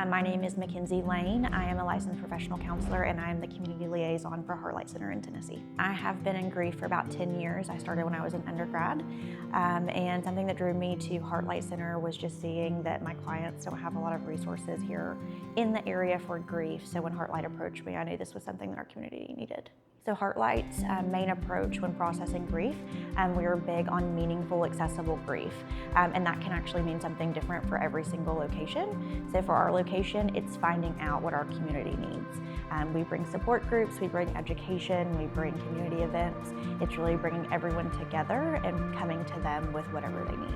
My name is Mackenzie Lane. I am a licensed professional counselor and I am the community liaison for HeartLight Center in Tennessee. I have been in grief for about 10 years. I started when I was an undergrad, and something that drew me to HeartLight Center was just seeing that my clients don't have a lot of resources here in the area for grief. So when HeartLight approached me, I knew this was something that our community needed. So HeartLight's main approach when processing grief, we are big on meaningful, accessible grief, and that can actually mean something different for every single location. So for our location, it's finding out what our community needs. We bring support groups, we bring education, we bring community events. It's really bringing everyone together and coming to them with whatever they need.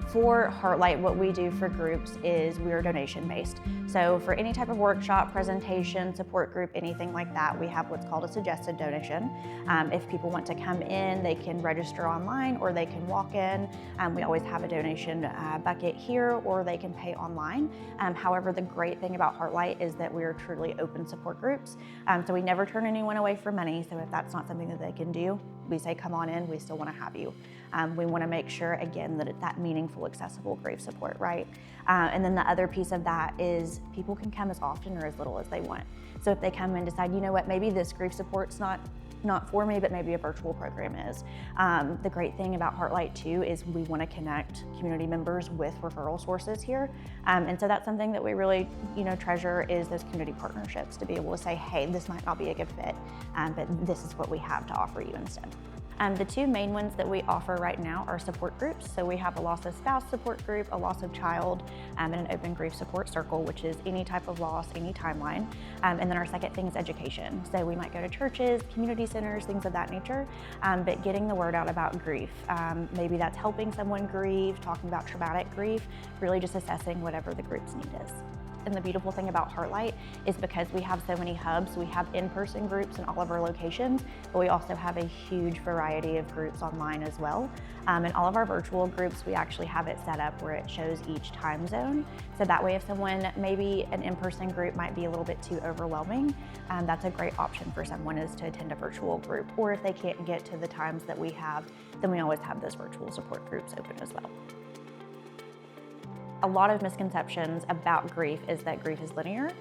For HeartLight, what we do for groups is we're donation-based. So for any type of workshop, presentation, support group, anything like that, we have what's called a suggested donation. If people want to come in, they can register online or they can walk in. We always have a donation bucket here, or they can pay online. However, the great thing about HeartLight is that we are truly open support groups. So we never turn anyone away for money. So if that's not something that they can do, we say, come on in, we still want to have you. We want to make sure, again, that it's that meaningful, accessible grief support, right? And then the other piece of that is people can come as often or as little as they want. So if they come and decide, you know what, maybe this grief support's not for me, but maybe a virtual program is. The great thing about HeartLight too is we want to connect community members with referral sources here. And so that's something that we really treasure, is those community partnerships, to be able to say, hey, this might not be a good fit, but this is what we have to offer you instead. The two main ones that we offer right now are support groups. So we have a loss of spouse support group, a loss of child, and an open grief support circle, which is any type of loss, any timeline. And then our second thing is education. So we might go to churches, community centers, things of that nature, but getting the word out about grief. Maybe that's helping someone grieve, talking about traumatic grief, really just assessing whatever the group's need is. And the beautiful thing about HeartLight is because we have so many hubs, we have in-person groups in all of our locations, but we also have a huge variety of groups online as well. In all of our virtual groups, we actually have it set up where it shows each time zone. So that way, if someone, maybe an in-person group might be a little bit too overwhelming, that's a great option for someone, is to attend a virtual group. Or if they can't get to the times that we have, then we always have those virtual support groups open as well. A lot of misconceptions about grief is that grief is linear,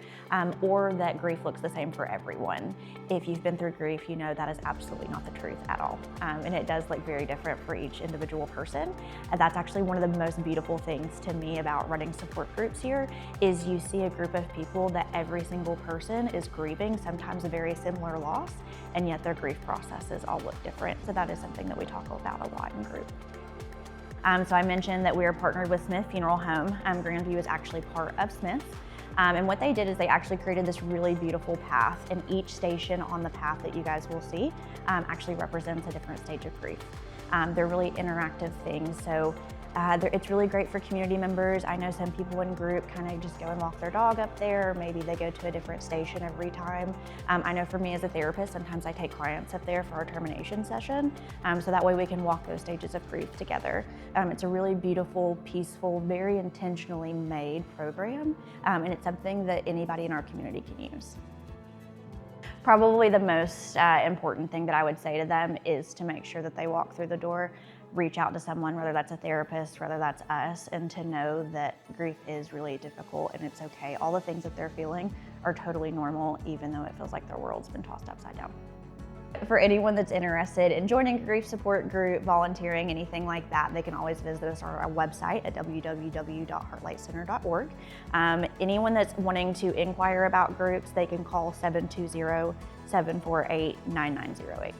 or that grief looks the same for everyone. If you've been through grief, you know that is absolutely not the truth at all. And it does look very different for each individual person. And that's actually one of the most beautiful things to me about running support groups here, is you see a group of people that every single person is grieving sometimes a very similar loss, and yet their grief processes all look different. So that is something that we talk about a lot in group. So I mentioned that we are partnered with Smith Funeral Home. Grandview is actually part of Smith. And what they did is they actually created this really beautiful path, and each station on the path that you guys will see actually represents a different stage of grief. They're really interactive things, so it's really great for community members. I know some people in group kind of just go and walk their dog up there, or maybe they go to a different station every time. I know for me as a therapist, sometimes I take clients up there for our termination session, so that way we can walk those stages of grief together. It's a really beautiful, peaceful, very intentionally made program, and it's something that anybody in our community can use. Probably the most important thing that I would say to them is to make sure that they walk through the door, reach out to someone, whether that's a therapist, whether that's us, and to know that grief is really difficult and it's okay. All the things that they're feeling are totally normal, even though it feels like their world's been tossed upside down. For anyone that's interested in joining a grief support group, volunteering, anything like that, they can always visit us on our website at www.heartlightcenter.org. Anyone that's wanting to inquire about groups, they can call 720-748-9908.